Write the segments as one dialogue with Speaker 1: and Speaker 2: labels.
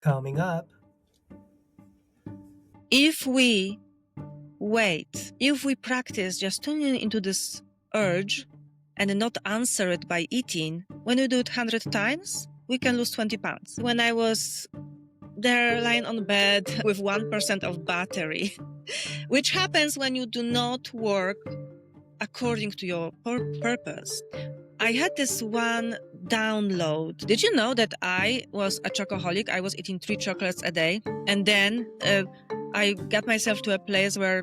Speaker 1: Coming up.
Speaker 2: If we practice just tuning into this urge and not answer it by eating, when we do it 100 times, we can lose 20 pounds. When I was there lying on bed with 1% of battery, which happens when you do not work according to your purpose, I had this one download. Did you know that I was a chocoholic? I was eating 3 chocolates a day. And then I got myself to a place where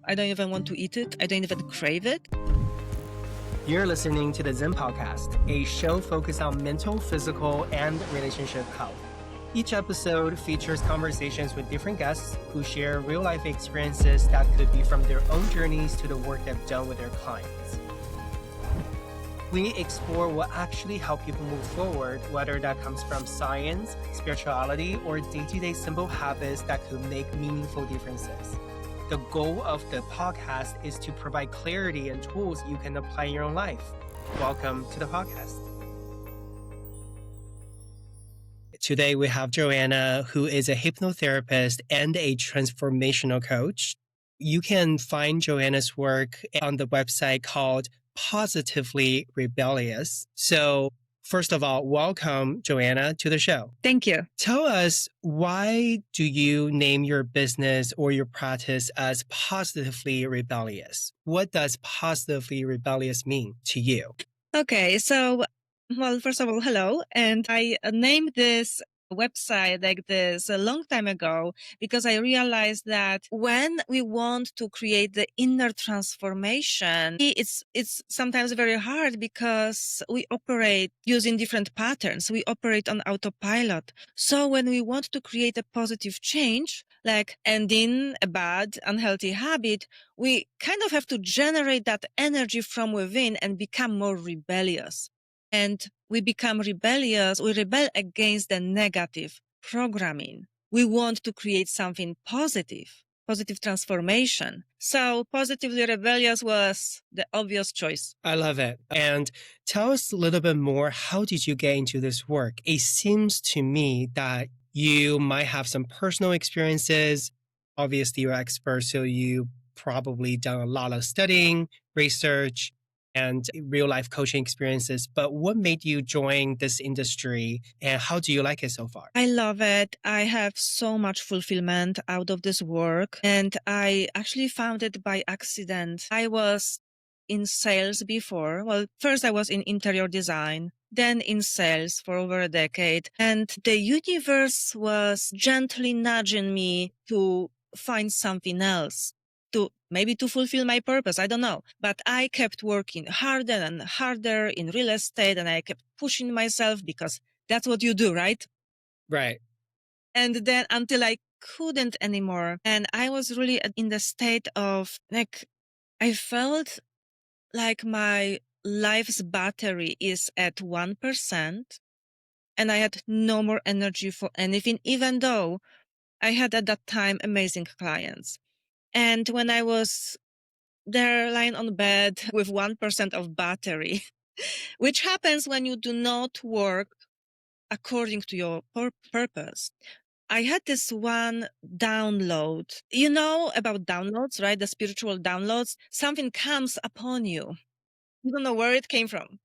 Speaker 2: I don't even want to eat it. I don't even crave it.
Speaker 1: You're listening to the Zhen podcast, a show focused on mental, physical, and relationship health. Each episode features conversations with different guests who share real-life experiences that could be from their own journeys to the work they've done with their clients. We explore what actually helps people move forward, whether that comes from science, spirituality, or day-to-day simple habits that could make meaningful differences. The goal of the podcast is to provide clarity and tools you can apply in your own life. Welcome to the podcast. Today we have Joanna, who is a hypnotherapist and a transformational coach. You can find Joanna's work on the website called Positively Rebellious. So first of all, welcome, Joanna, to the show.
Speaker 2: Thank you.
Speaker 1: Tell us, why do you name your business or your practice as Positively Rebellious? What does Positively Rebellious mean to you?
Speaker 2: Okay, so, well, first of all, hello. And I named this website like this a long time ago because I realized that when we want to create the inner transformation, it's sometimes very hard because we operate using different patterns. We operate on autopilot. So when we want to create a positive change, like ending a bad, unhealthy habit, we kind of have to generate that energy from within and become more rebellious. And we become rebellious, we rebel against the negative programming. We want to create something positive transformation. So Positively Rebellious was the obvious choice.
Speaker 1: I love it. And tell us a little bit more, how did you get into this work? It seems to me that you might have some personal experiences. Obviously, you're an expert, so you probably done a lot of studying, research, and real life coaching experiences. But what made you join this industry and how do you like it so far?
Speaker 2: I love it. I have so much fulfillment out of this work, and I actually found it by accident. I was in sales before. Well, first I was in interior design, then in sales for over a decade. And the universe was gently nudging me to find something else, to fulfill my purpose. I don't know. But I kept working harder and harder in real estate, and I kept pushing myself because that's what you do, right?
Speaker 1: Right.
Speaker 2: And then until I couldn't anymore. And I was really in the state of like, I felt like my life's battery is at 1%, and I had no more energy for anything, even though I had at that time amazing clients. And when I was there lying on bed with 1% of battery, which happens when you do not work according to your purpose, I had this one download. You know about downloads, right? The spiritual downloads. Something comes upon you. You don't know where it came from.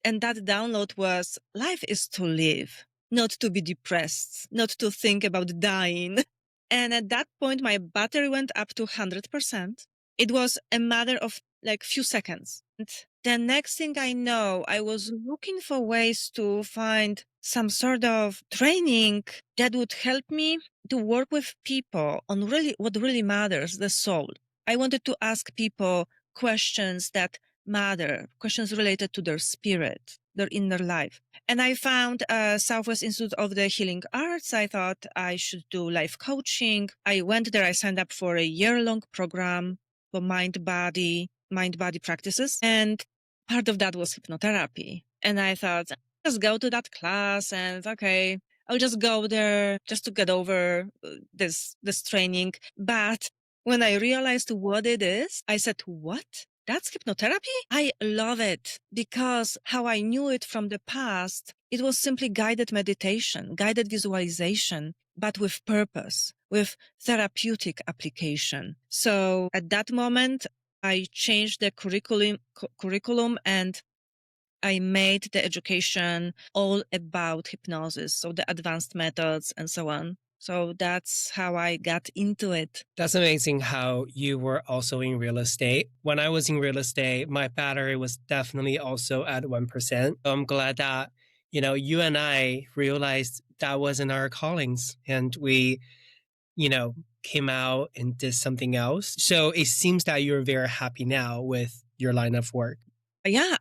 Speaker 2: And that download was, life is to live, not to be depressed, not to think about dying. And at that point, my battery went up to 100%. It was a matter of like few seconds. And the next thing I know, I was looking for ways to find some sort of training that would help me to work with people on really what really matters, the soul. I wanted to ask people questions that matter, questions related to their spirit, their inner life. And I found Southwest Institute of the Healing Arts. I thought I should do life coaching. I went there. I signed up for a year-long program for mind-body practices. And part of that was hypnotherapy. And I thought, just go to that class and okay, I'll just go there just to get over this training. But when I realized what it is, I said, what? That's hypnotherapy? I love it because how I knew it from the past, It was simply guided meditation, guided visualization, but with purpose, with therapeutic application. So at that moment, I changed the curriculum and I made the education all about hypnosis, so the advanced methods and so on. So that's how I got into it.
Speaker 1: That's amazing how you were also in real estate. When I was in real estate, my battery was definitely also at 1%. So I'm glad that, you and I realized that wasn't our callings and we, came out and did something else. So it seems that you're very happy now with your line of work.
Speaker 2: Yeah,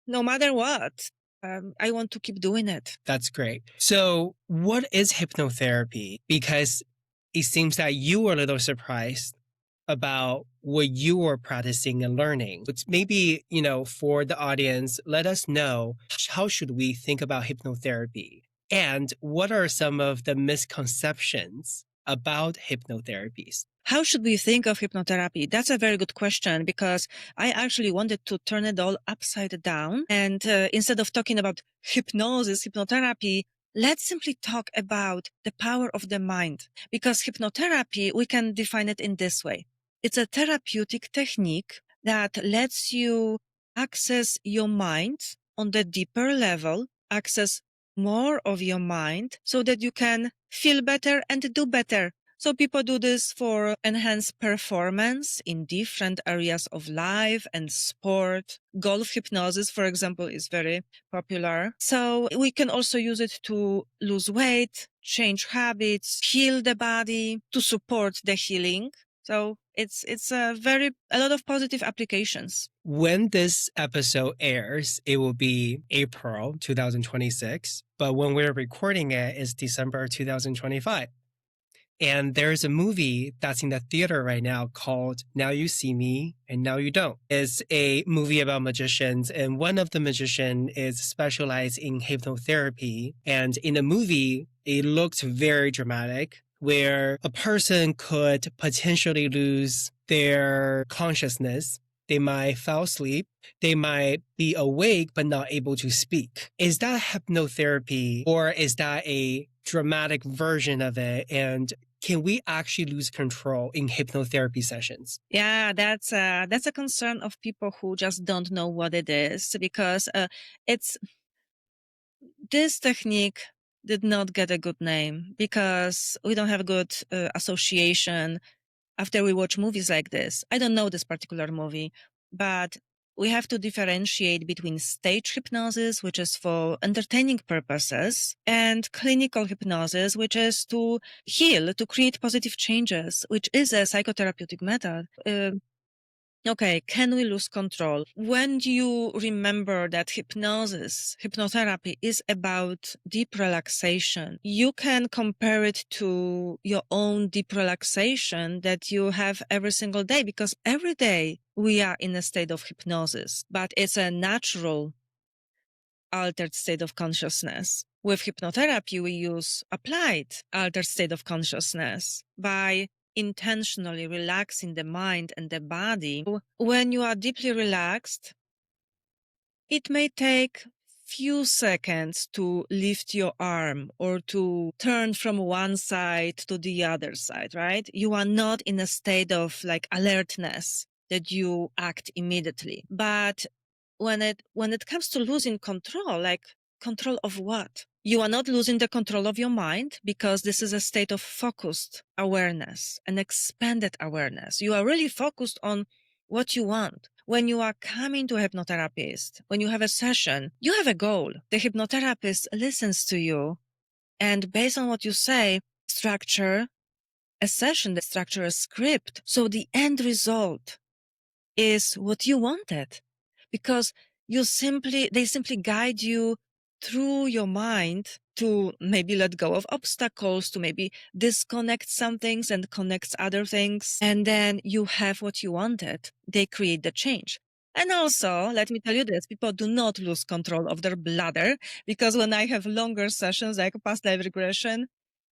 Speaker 2: no matter what, I want to keep doing it.
Speaker 1: That's great. So, what is hypnotherapy? Because it seems that you were a little surprised about what you were practicing and learning. But maybe, for the audience, let us know, how should we think about hypnotherapy? And what are some of the misconceptions about hypnotherapies?
Speaker 2: How should we think of hypnotherapy? That's a very good question, because I actually wanted to turn it all upside down. And instead of talking about hypnosis, hypnotherapy, let's simply talk about the power of the mind. Because hypnotherapy, we can define it in this way. It's a therapeutic technique that lets you access your mind on the deeper level, access more of your mind so that you can feel better and do better. So people do this for enhanced performance in different areas of life and sport. Golf hypnosis, for example, is very popular. So we can also use it to lose weight, change habits, heal the body, to support the healing. So it's a lot of positive applications.
Speaker 1: When this episode airs, it will be April 2026, but when we're recording it, it's December 2025. And there's a movie that's in the theater right now called Now You See Me and Now You Don't. It's a movie about magicians, and one of the magicians is specialized in hypnotherapy. And in the movie, it looks very dramatic, where a person could potentially lose their consciousness. They might fall asleep. They might be awake but not able to speak. Is that hypnotherapy, or is that a dramatic version of it? And can we actually lose control in hypnotherapy sessions?
Speaker 2: Yeah, that's a concern of people who just don't know what it is, because it's this technique did not get a good name because we don't have a good association after we watch movies like this. I don't know this particular movie, but we have to differentiate between stage hypnosis, which is for entertaining purposes, and clinical hypnosis, which is to heal, to create positive changes, which is a psychotherapeutic method. Okay, can we lose control? When you remember that hypnotherapy is about deep relaxation, you can compare it to your own deep relaxation that you have every single day, because every day we are in a state of hypnosis, but it's a natural altered state of consciousness. With hypnotherapy, we use applied altered state of consciousness by intentionally relaxing the mind and the body. When you are deeply relaxed, it may take few seconds to lift your arm or to turn from one side to the other side, right? You are not in a state of like alertness that you act immediately. But when it comes to losing control, like control of what? You are not losing the control of your mind, because this is a state of focused awareness, an expanded awareness. You are really focused on what you want. When you are coming to a hypnotherapist, when you have a session, you have a goal. The hypnotherapist listens to you, and based on what you say, structure a session, the structure a script. So the end result is what you wanted, because they simply guide you through your mind to maybe let go of obstacles, to maybe disconnect some things and connect other things. And then you have what you wanted. They create the change. And also, let me tell you this, people do not lose control of their bladder, because when I have longer sessions, like past life regression,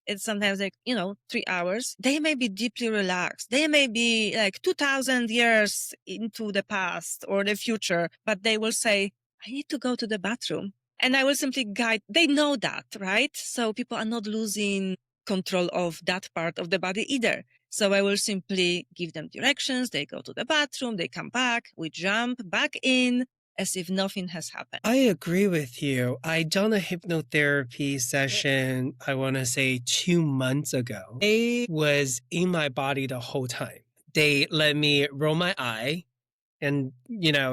Speaker 2: it's sometimes like, 3 hours. They may be deeply relaxed. They may be like 2000 years into the past or the future, but they will say, I need to go to the bathroom. And I will simply guide. They know that, right? So people are not losing control of that part of the body either. So I will simply give them directions. They go to the bathroom, they come back, we jump back in as if nothing has happened.
Speaker 1: I agree with you. I done a hypnotherapy session, I want to say 2 months ago. I was in my body the whole time. They let me roll my eye and,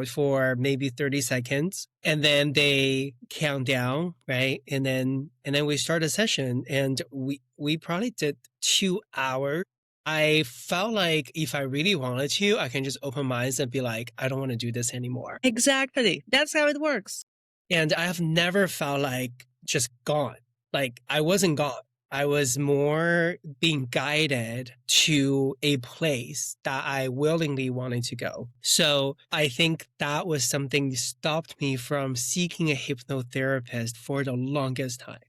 Speaker 1: for maybe 30 seconds. And then they count down, right? And then we start a session, and we probably did 2 hours. I felt like if I really wanted to, I can just open my eyes and be like, I don't want to do this anymore.
Speaker 2: Exactly. That's how it works.
Speaker 1: And I have never felt like just gone. Like I wasn't gone. I was more being guided to a place that I willingly wanted to go. So I think that was something that stopped me from seeking a hypnotherapist for the longest time.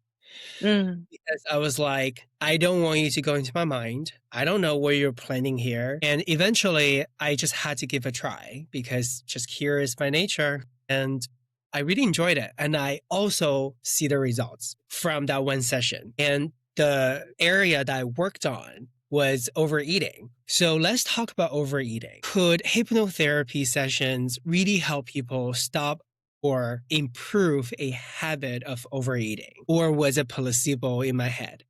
Speaker 1: Because I was like, I don't want you to go into my mind. I don't know what you're planning here. And eventually I just had to give a try because just curious by nature. And I really enjoyed it. And I also see the results from that one session. And the area that I worked on was overeating. So let's talk about overeating. Could hypnotherapy sessions really help people stop or improve a habit of overeating? Or was it placebo in my head?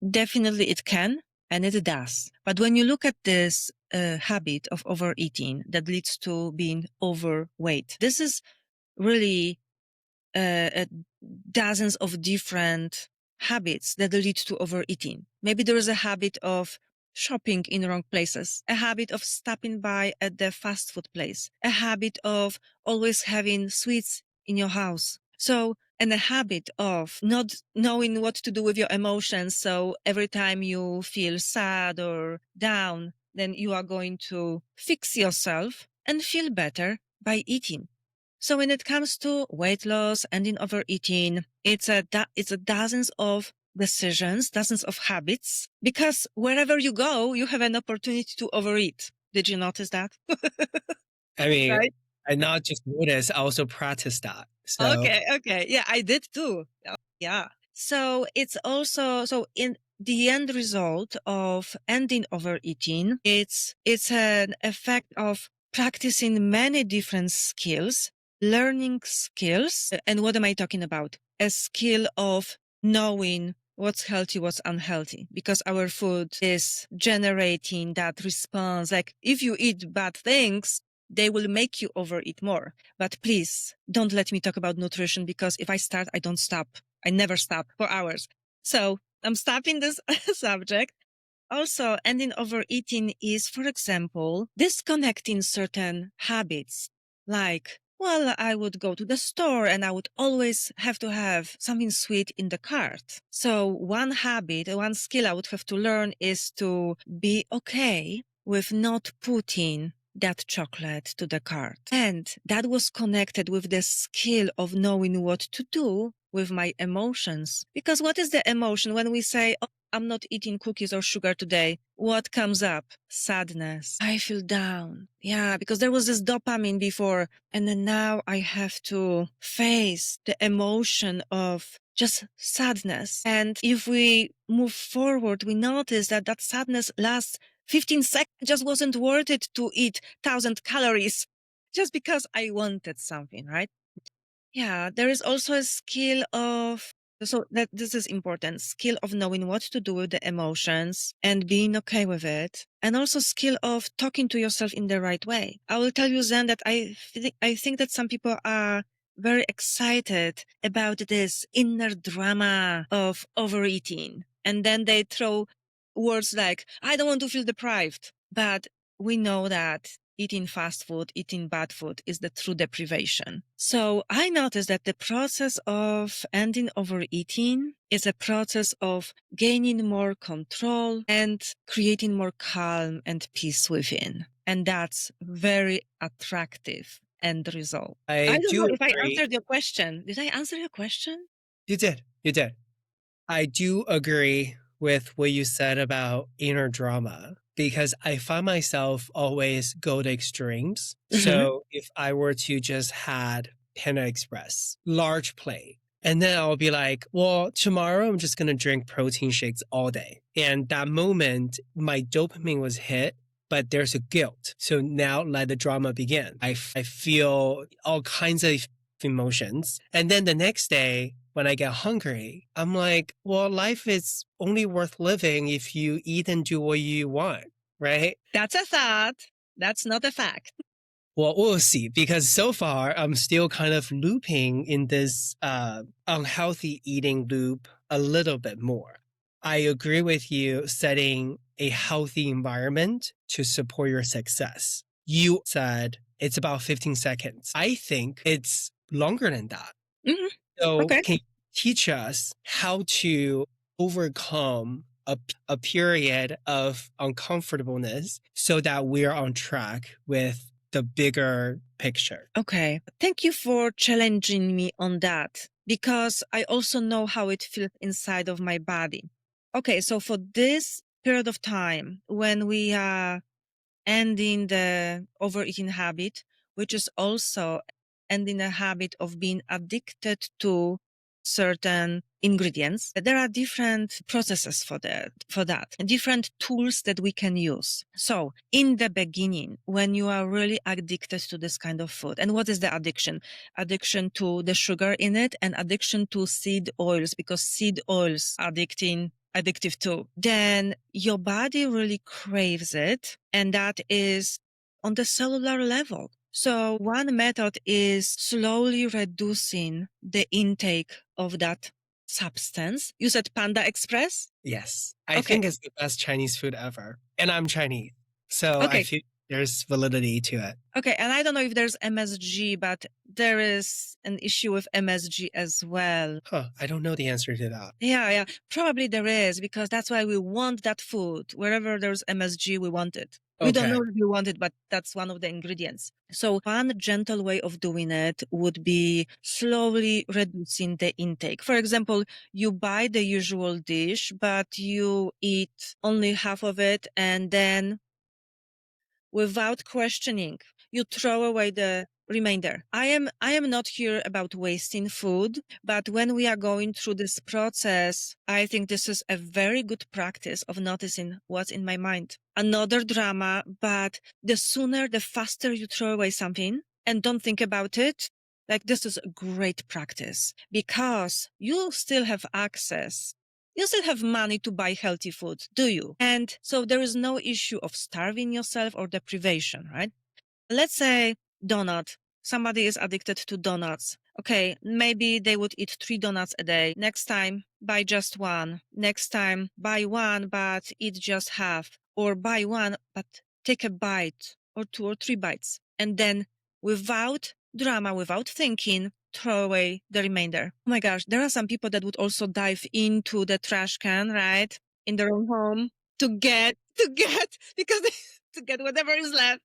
Speaker 2: Definitely it can, and it does. But when you look at this habit of overeating that leads to being overweight, this is really dozens of different habits that lead to overeating. Maybe there is a habit of shopping in wrong places, a habit of stopping by at the fast food place, a habit of always having sweets in your house. So, and a habit of not knowing what to do with your emotions. So every time you feel sad or down, then you are going to fix yourself and feel better by eating. So when it comes to weight loss and in overeating, it's a dozens of decisions, dozens of habits, because wherever you go, you have an opportunity to overeat. Did you notice that?
Speaker 1: I mean,
Speaker 2: Right?
Speaker 1: I not just noticed, I also practiced that. So
Speaker 2: Okay. Yeah, I did too. Yeah. So it's also, so in the end result of ending overeating, it's an effect of practicing many different skills, learning skills. And what am I talking about? A skill of knowing what's healthy, what's unhealthy, because our food is generating that response. Like if you eat bad things, they will make you overeat more. But please don't let me talk about nutrition, because if I start, I don't stop. I never stop for hours. So I'm stopping this subject. Also, ending overeating is, for example, disconnecting certain habits. Like, well, I would go to the store and I would always have to have something sweet in the cart. So one habit, one skill I would have to learn is to be okay with not putting that chocolate to the cart. And that was connected with the skill of knowing what to do with my emotions. Because what is the emotion when we say, oh, I'm not eating cookies or sugar today? What comes up? Sadness. I feel down. Yeah, because there was this dopamine before. And then now I have to face the emotion of just sadness. And if we move forward, we notice that that sadness lasts 15 seconds. Just wasn't worth it to eat 1,000 calories just because I wanted something, right? Yeah, there is also a skill of, so that this is important, skill of knowing what to do with the emotions and being okay with it. And also skill of talking to yourself in the right way. I will tell you, Zen, that I think that some people are very excited about this inner drama of overeating. And then they throw words like, I don't want to feel deprived. But we know that eating fast food, eating bad food is the true deprivation. So I noticed that the process of ending overeating is a process of gaining more control and creating more calm and peace within. And that's very attractive end result. I
Speaker 1: I
Speaker 2: don't know
Speaker 1: do
Speaker 2: if I
Speaker 1: agree.
Speaker 2: answered your question. Did I answer your question?
Speaker 1: You did. You did. I do agree with what you said about inner drama because I find myself always go to extremes.
Speaker 2: Mm-hmm.
Speaker 1: So if I were to just had Panda Express, large plate. And then I'll be like, well, tomorrow I'm just going to drink protein shakes all day. And that moment, my dopamine was hit, but there's a guilt. So now let the drama begin. I feel all kinds of emotions. And then the next day, when I get hungry, I'm like, well, life is only worth living if you eat and do what you want, right?
Speaker 2: That's a thought. That's not a fact.
Speaker 1: Well, we'll see, because so far I'm still kind of looping in this unhealthy eating loop a little bit more. I agree with you setting a healthy environment to support your success. You said it's about 15 seconds. I think it's longer than that.
Speaker 2: Mhm.
Speaker 1: So
Speaker 2: Okay.
Speaker 1: can you teach us how to overcome a period of uncomfortableness so that we're on track with the bigger picture?
Speaker 2: Okay. Thank you for challenging me on that because I also know how it feels inside of my body. Okay. So for this period of time when we are ending the overeating habit, which is also ending a habit of being addicted to certain ingredients. There are different processes for that, and different tools that we can use. So in the beginning, when you are really addicted to this kind of food, and what is the addiction? Addiction to the sugar in it and addiction to seed oils, because seed oils are addictive too, then your body really craves it. And that is on the cellular level. So one method is slowly reducing the intake of that substance. You said Panda Express?
Speaker 1: Yes. I
Speaker 2: Okay.
Speaker 1: think it's the best Chinese food ever. And I'm Chinese. So I
Speaker 2: Okay.
Speaker 1: feel there's validity to it.
Speaker 2: Okay. And I don't know if there's MSG, but there is an issue with MSG as well.
Speaker 1: Huh. I don't know the answer to that.
Speaker 2: Yeah. Probably there is, because that's why we want that food. Wherever there's MSG, we want it. We don't
Speaker 1: Okay.
Speaker 2: know if we want it, but that's one of the ingredients. So one gentle way of doing it would be slowly reducing the intake. For example, you buy the usual dish, but you eat only half of it, and then without questioning, you throw away the remainder. I am not here about wasting food, but when we are going through this process, I think this is a very good practice of noticing what's in my mind. Another drama, but the sooner, the faster you throw away something and don't think about it, like this is a great practice because you still have access. You still have money to buy healthy food, do you? And so there is no issue of starving yourself or deprivation, right? Let's say donut. Somebody is addicted to donuts. Okay, maybe they would eat 3 donuts a day. Next time, buy just one. Next time, buy one, but eat just half. Or buy one, but take a bite or 2 or 3 bites. And then without drama, without thinking, throw away the remainder. Oh my gosh, there are some people that would also dive into the trash can, right? In their own home because to get whatever is left.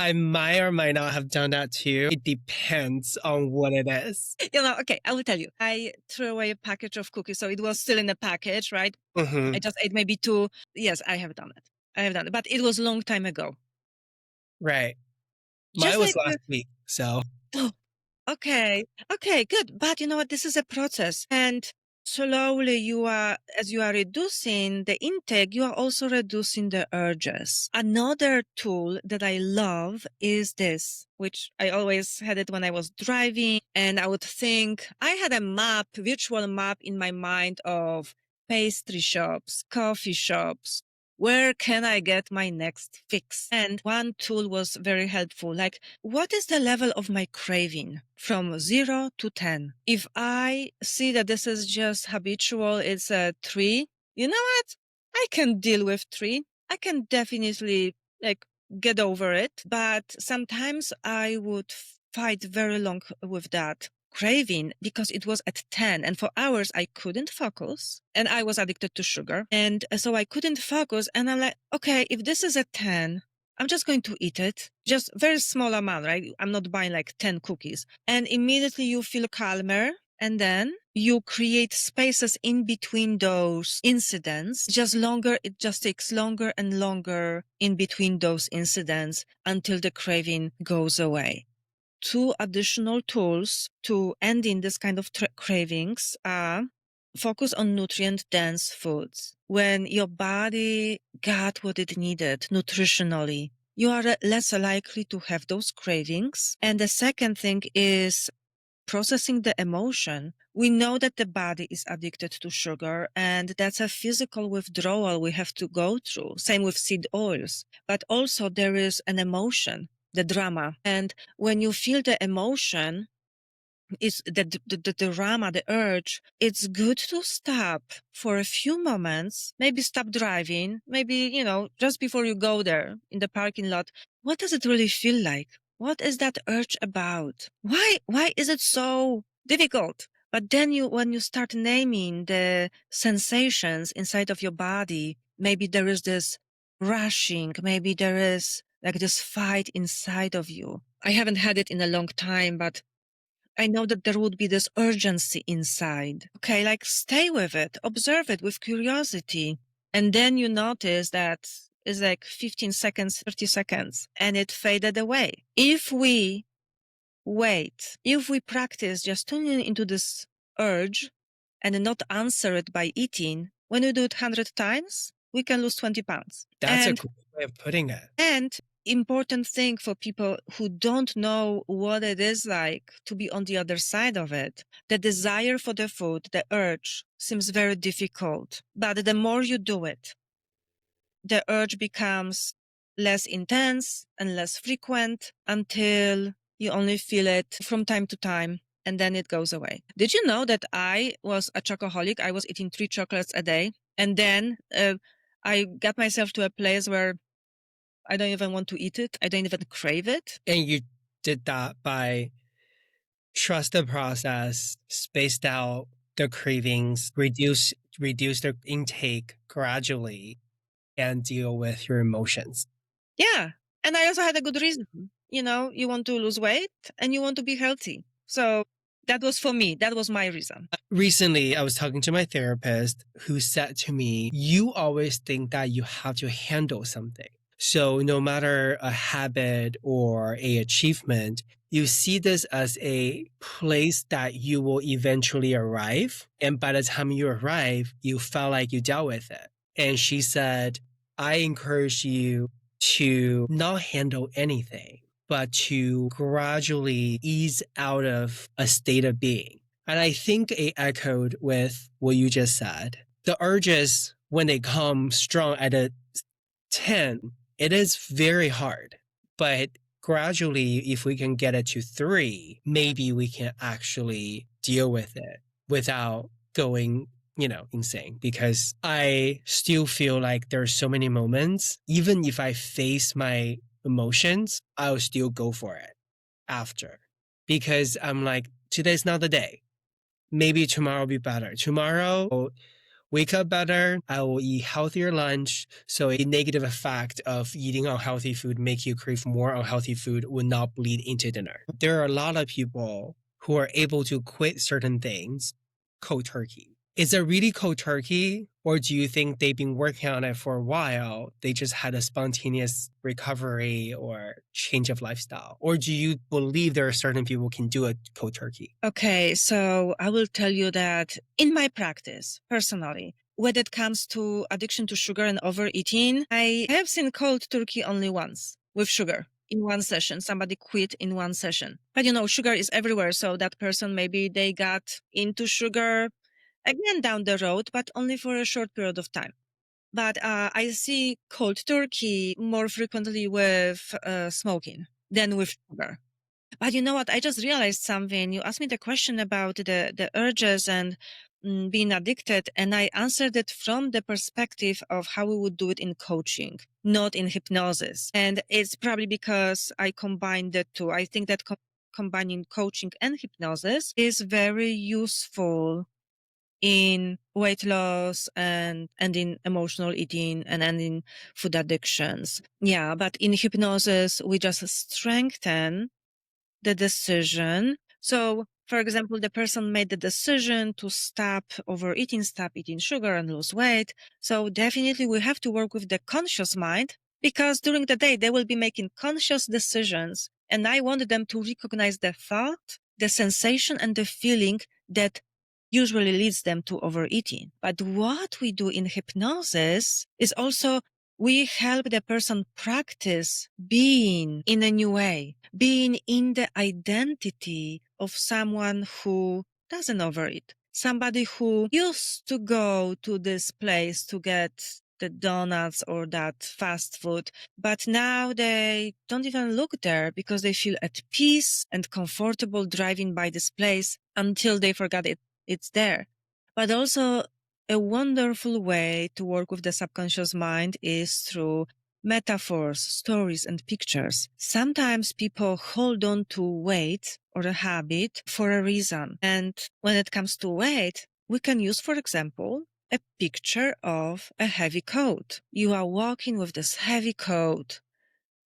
Speaker 1: I might or might not have done that too. It depends on what it is.
Speaker 2: Okay, I will tell you. I threw away a package of cookies, so it was still in the package, right?
Speaker 1: Mm-hmm.
Speaker 2: I just ate maybe 2. Yes, I have done it. But it was a long time ago.
Speaker 1: Right.
Speaker 2: Just
Speaker 1: Mine was
Speaker 2: like
Speaker 1: last week. So
Speaker 2: oh, okay, good. But you know what? This is a process, and slowly as you are reducing the intake, you are also reducing the urges. Another tool that I love is this, which I always had it when I was driving, and I would think I had a virtual map in my mind of pastry shops, coffee shops. Where can I get my next fix? And one tool was very helpful. Like, what is the level of my craving from 0 to 10? If I see that this is just habitual, it's a 3. You know what? I can deal with 3. I can definitely like get over it. But sometimes I would fight very long with that craving because it was at 10, and for hours I couldn't focus, and I was addicted to sugar, and so I couldn't focus. And I'm like, okay, if this is at 10, I'm just going to eat it, just very small amount, right? I'm not buying like 10 cookies. And immediately you feel calmer, and then you create spaces in between those incidents. It just takes longer and longer in between those incidents until the craving goes away. two additional tools to ending this kind of cravings are focus on nutrient dense foods. When your body got what it needed nutritionally, you are less likely to have those cravings. And the second thing is processing the emotion. We know that the body is addicted to sugar, and that's a physical withdrawal we have to go through. Same with seed oils. But also there is an emotion, the drama. And when you feel the emotion, it's the drama, the urge, it's good to stop for a few moments, maybe stop driving, maybe, just before you go there in the parking lot. What does it really feel like? What is that urge about? Why is it so difficult? But then when you start naming the sensations inside of your body, maybe there is this rushing, maybe there is like this fight inside of you. I haven't had it in a long time, but I know that there would be this urgency inside. Okay, like stay with it, observe it with curiosity. And then you notice that it's like 15 seconds, 30 seconds, and it faded away. If we wait, if we practice just tuning into this urge and not answer it by eating, when we do it 100 times, we can lose 20 pounds.
Speaker 1: That's a great way of putting it.
Speaker 2: And important thing for people who don't know what it is like to be on the other side of it. The desire for the food, the urge seems very difficult, but the more you do it, the urge becomes less intense and less frequent until you only feel it from time to time and then it goes away. Did you know that I was a chocoholic? I was eating 3 chocolates a day, and then I got myself to a place where I don't even want to eat it. I don't even crave it.
Speaker 1: And you did that by trust the process, spaced out the cravings, reduce the intake gradually, and deal with your emotions.
Speaker 2: Yeah. And I also had a good reason. You want to lose weight and you want to be healthy. So that was for me. That was my reason.
Speaker 1: Recently, I was talking to my therapist who said to me, you always think that you have to handle something. So no matter a habit or a achievement, you see this as a place that you will eventually arrive. And by the time you arrive, you felt like you dealt with it. And she said, I encourage you to not handle anything, but to gradually ease out of a state of being. And I think it echoed with what you just said. The urges, when they come strong at a 10, it is very hard. But gradually, if we can get it to 3, maybe we can actually deal with it without going, insane. Because I still feel like there's so many moments, even if I face my emotions, I'll still go for it after. Because I'm like, today's not the day. Maybe tomorrow will be better. Tomorrow, I'll wake up better. I will eat healthier lunch. So a negative effect of eating unhealthy food make you crave more unhealthy food will not bleed into dinner. There are a lot of people who are able to quit certain things cold turkey. Is it really cold turkey? Or do you think they've been working on it for a while? They just had a spontaneous recovery or change of lifestyle? Or do you believe there are certain people who can do a cold turkey?
Speaker 2: Okay, so I will tell you that in my practice, personally, when it comes to addiction to sugar and overeating, I have seen cold turkey only once with sugar. In one session, somebody quit in one session. But sugar is everywhere. So that person, maybe they got into sugar again down the road, but only for a short period of time. But I see cold turkey more frequently with smoking than with sugar. But you know what? I just realized something. You asked me the question about the urges and being addicted, and I answered it from the perspective of how we would do it in coaching, not in hypnosis. And it's probably because I combined the two. I think that combining coaching and hypnosis is very useful in weight loss and in emotional eating and in food addictions. Yeah, but in hypnosis, we just strengthen the decision. So, for example, the person made the decision to stop overeating, stop eating sugar and lose weight. So definitely we have to work with the conscious mind because during the day they will be making conscious decisions And I want them to recognize the thought, the sensation, and the feeling that usually leads them to overeating. But what we do in hypnosis is also we help the person practice being in a new way, being in the identity of someone who doesn't overeat, somebody who used to go to this place to get the donuts or that fast food, but now they don't even look there because they feel at peace and comfortable driving by this place until they forgot it's there. But also a wonderful way to work with the subconscious mind is through metaphors, stories, and pictures. Sometimes people hold on to weight or a habit for a reason. And when it comes to weight, we can use, for example, a picture of a heavy coat. You are walking with this heavy coat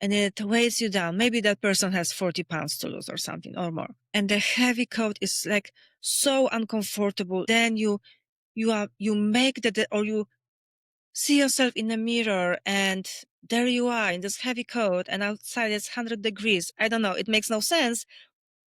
Speaker 2: and it weighs you down. Maybe that person has 40 pounds to lose or something or more. And the heavy coat is like so uncomfortable. Then you make that, or you see yourself in the mirror and there you are in this heavy coat and outside it's 100 degrees. I don't know. It makes no sense.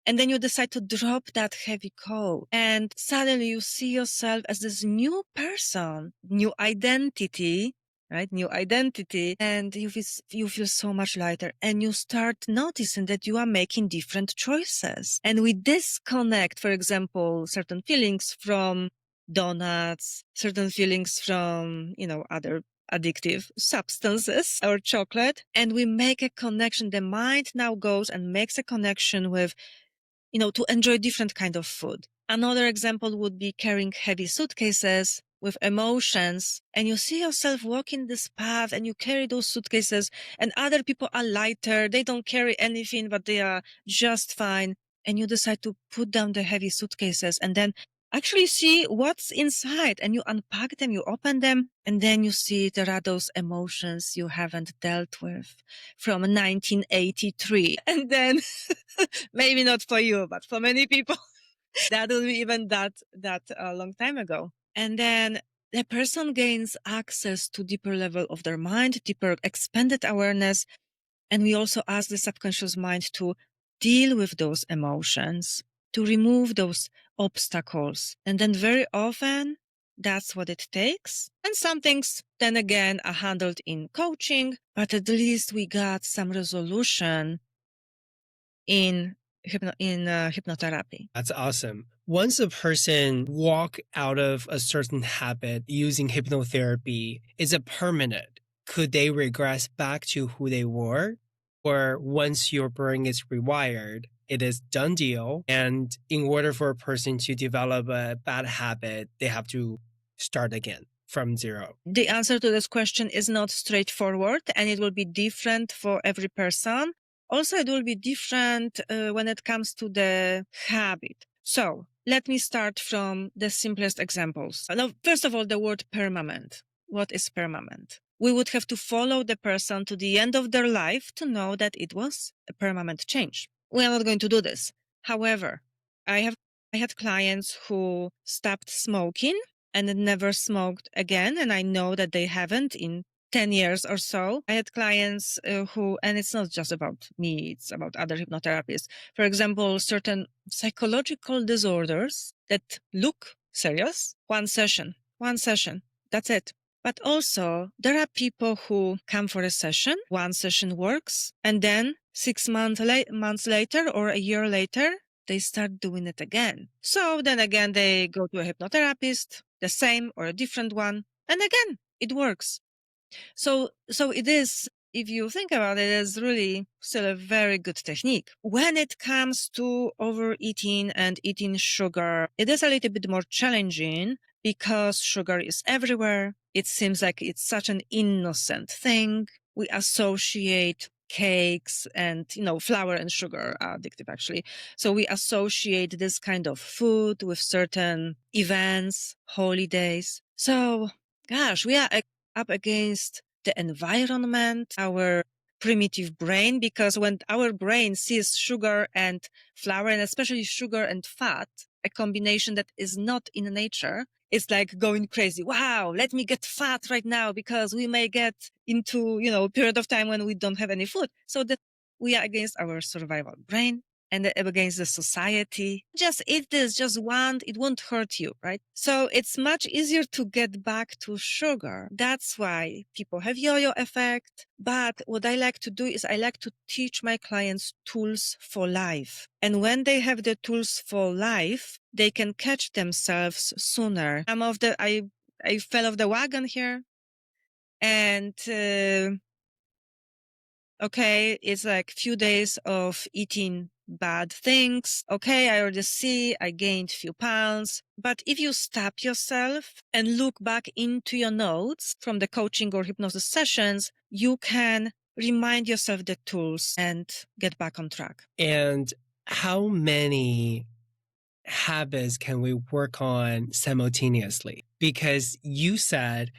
Speaker 2: And then you decide to drop that heavy coat and suddenly you see yourself as this new person, new identity, right? New identity. And you feel so much lighter and you start noticing that you are making different choices. And we disconnect, for example, certain feelings from donuts, certain feelings from, other addictive substances or chocolate. And we make a connection. The mind now goes and makes a connection with to enjoy different kind of food. Another example would be carrying heavy suitcases with emotions and you see yourself walking this path and you carry those suitcases and other people are lighter. They don't carry anything, but they are just fine. And you decide to put down the heavy suitcases and then actually see what's inside and you unpack them, you open them, and then you see there are those emotions you haven't dealt with from 1983. And then maybe not for you, but for many people, that will be even that long time ago. And then the person gains access to deeper level of their mind, deeper expanded awareness. And we also ask the subconscious mind to deal with those emotions, to remove those obstacles. And then very often that's what it takes. And some things then again are handled in coaching, but at least we got some resolution in hypnotherapy.
Speaker 1: That's awesome. Once a person walk out of a certain habit using hypnotherapy, is it permanent? Could they regress back to who they were? Or once your brain is rewired, it is done deal. And in order for a person to develop a bad habit, they have to start again from zero.
Speaker 2: The answer to this question is not straightforward and it will be different for every person. Also, it will be different when it comes to the habit. So let me start from the simplest examples. Now, first of all, the word permanent. What is permanent? We would have to follow the person to the end of their life to know that it was a permanent change. We are not going to do this. However, I had clients who stopped smoking and never smoked again. And I know that they haven't in 10 years or so. I had clients who, and it's not just about me, it's about other hypnotherapists. For example, certain psychological disorders that look serious. One session, that's it. But also there are people who come for a session, one session works, and then 6 months later or a year later, they start doing it again. So then again, they go to a hypnotherapist, the same or a different one, and again, it works. So it is, if you think about it, is really still a very good technique. When it comes to overeating and eating sugar, it is a little bit more challenging because sugar is everywhere. It seems like it's such an innocent thing. We associate cakes and, flour and sugar are addictive actually. So we associate this kind of food with certain events, holidays. So, gosh, we are up against the environment, our primitive brain, because when our brain sees sugar and flour, and especially sugar and fat, a combination that is not in nature, it's like going crazy. Wow, let me get fat right now because we may get into, a period of time when we don't have any food. So that We are against our survival brain and against the society. Just eat this, just want, it won't hurt you, right? So it's much easier to get back to sugar. That's why people have yo-yo effect. But what I like to do is I like to teach my clients tools for life. And when they have the tools for life, they can catch themselves sooner. I fell off the wagon here and, okay, it's like few days of eating bad things. Okay, I already see I gained few pounds. But if you stop yourself and look back into your notes from the coaching or hypnosis sessions, you can remind yourself the tools and get back on track.
Speaker 1: And how many habits can we work on simultaneously? Because you said,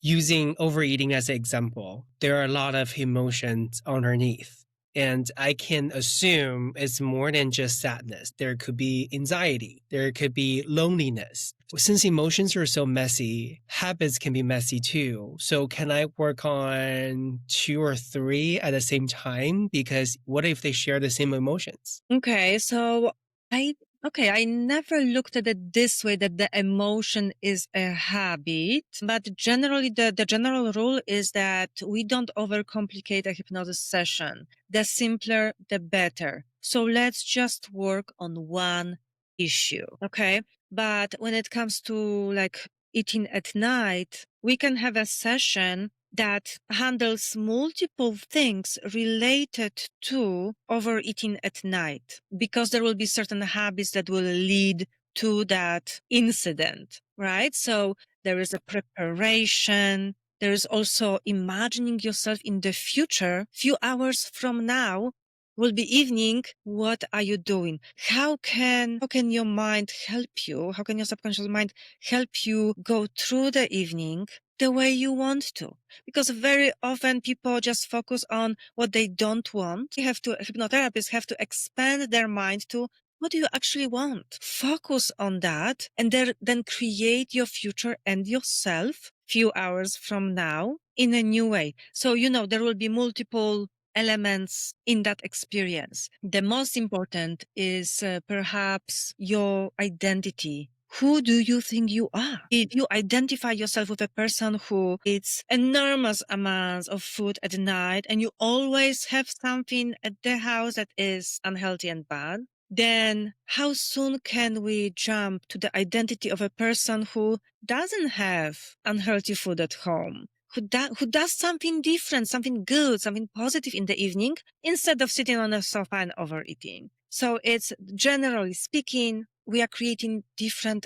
Speaker 1: using overeating as an example, there are a lot of emotions underneath. And I can assume it's more than just sadness. There could be anxiety. There could be loneliness. Since emotions are so messy, habits can be messy too. So can I work on 2 or 3 at the same time? Because what if they share the same emotions?
Speaker 2: Okay, so I never looked at it this way, that the emotion is a habit, but generally the general rule is that we don't overcomplicate a hypnosis session. The simpler, the better. So let's just work on one issue. Okay. But when it comes to like eating at night, we can have a session that handles multiple things related to overeating at night, because there will be certain habits that will lead to that incident, right? So there is a preparation. There is also imagining yourself in the future. Few hours from now will be evening. What are you doing? How can your mind help you? How can your subconscious mind help you go through the evening the way you want to? Because very often people just focus on what they don't want. Hypnotherapists have to expand their mind to, what do you actually want? Focus on that and then create your future and yourself few hours from now in a new way. So, there will be multiple elements in that experience. The most important is perhaps your identity. Who do you think you are? If you identify yourself with a person who eats enormous amounts of food at night and you always have something at the house that is unhealthy and bad, then how soon can we jump to the identity of a person who doesn't have unhealthy food at home? Who does something different, something good, something positive in the evening instead of sitting on a sofa and overeating. So it's, generally speaking, we are creating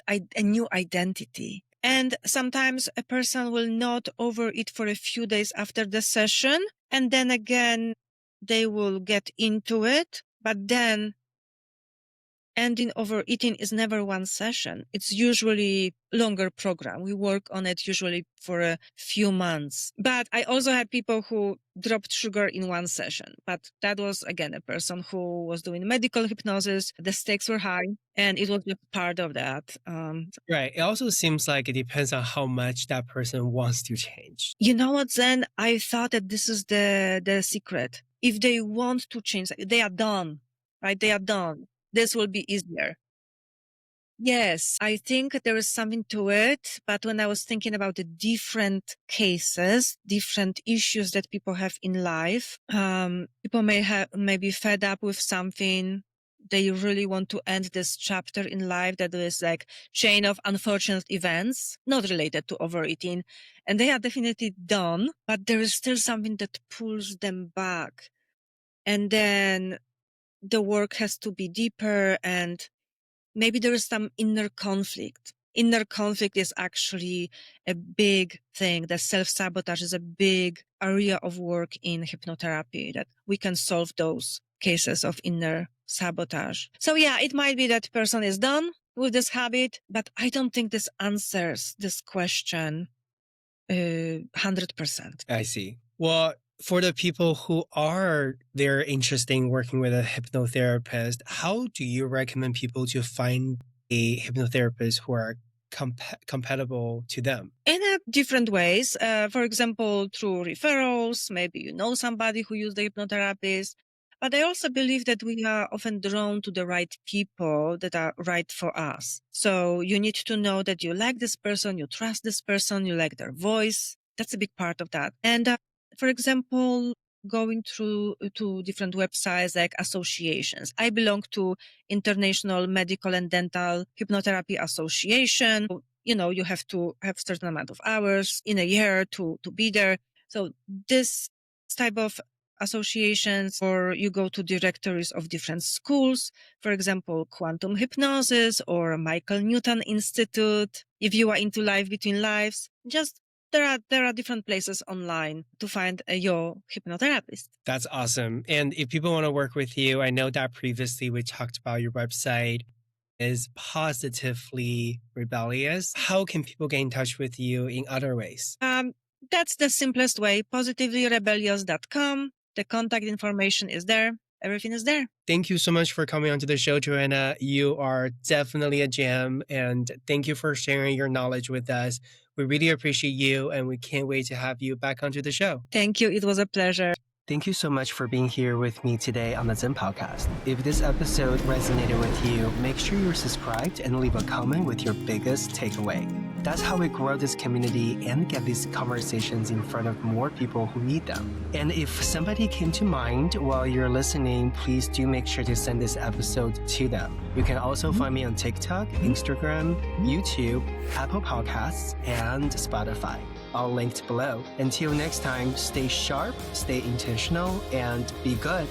Speaker 2: a new identity. And sometimes a person will not overeat for a few days after the session. And then again, they will get into it. But then ending overeating is never one session. It's usually longer program. We work on it usually for a few months. But I also had people who dropped sugar in one session. But that was, again, a person who was doing medical hypnosis. The stakes were high and it was just part of that.
Speaker 1: Right. It also seems like it depends on how much that person wants to change.
Speaker 2: You know what, Zen? I thought that this is the secret. If they want to change, they are done, right? They are done. This will be easier. Yes, I think there is something to it. But when I was thinking about the different cases, different issues that people have in life, people may be fed up with something. They really want to end this chapter in life that is like chain of unfortunate events, not related to overeating. And they are definitely done, but there is still something that pulls them back. And then the work has to be deeper, and maybe there is some inner conflict. Inner conflict is actually a big thing. The self-sabotage is a big area of work in hypnotherapy, that we can solve those cases of inner sabotage. So yeah, it might be that person is done with this habit, but I don't think this answers this question 100%.
Speaker 1: I see. Well, for the people who are they're interested in working with a hypnotherapist, how do you recommend people to find a hypnotherapist who are compatible to them?
Speaker 2: In different ways. For example, through referrals, maybe you know somebody who used the hypnotherapist. But I also believe that we are often drawn to the right people that are right for us. So you need to know that you like this person, you trust this person, you like their voice. That's a big part of that. And for example, going through to different websites like associations. I belong to International Medical and Dental Hypnotherapy Association. You have to have a certain amount of hours in a year to be there. So this type of associations, or you go to directories of different schools, for example, quantum hypnosis or Michael Newton Institute. If you are into life between lives, just there are different places online to find your hypnotherapist.
Speaker 1: That's awesome. And if people want to work with you, I know that previously we talked about your website is Positively Rebellious. How can people get in touch with you in other ways?
Speaker 2: That's the simplest way. PositivelyRebellious.com. The contact information is there. Everything is there.
Speaker 1: Thank you so much for coming onto the show, Joanna. You are definitely a gem, and thank you for sharing your knowledge with us. We really appreciate you, and we can't wait to have you back onto the show.
Speaker 2: Thank you. It was a pleasure.
Speaker 1: Thank you so much for being here with me today on the Zhen podcast. If this episode resonated with you, make sure you're subscribed and leave a comment with your biggest takeaway. That's how we grow this community and get these conversations in front of more people who need them. And if somebody came to mind while you're listening, please do make sure to send this episode to them. You can also find me on TikTok, Instagram, YouTube, Apple Podcasts, and Spotify. All linked below. Until next time, stay sharp, stay intentional, and be good.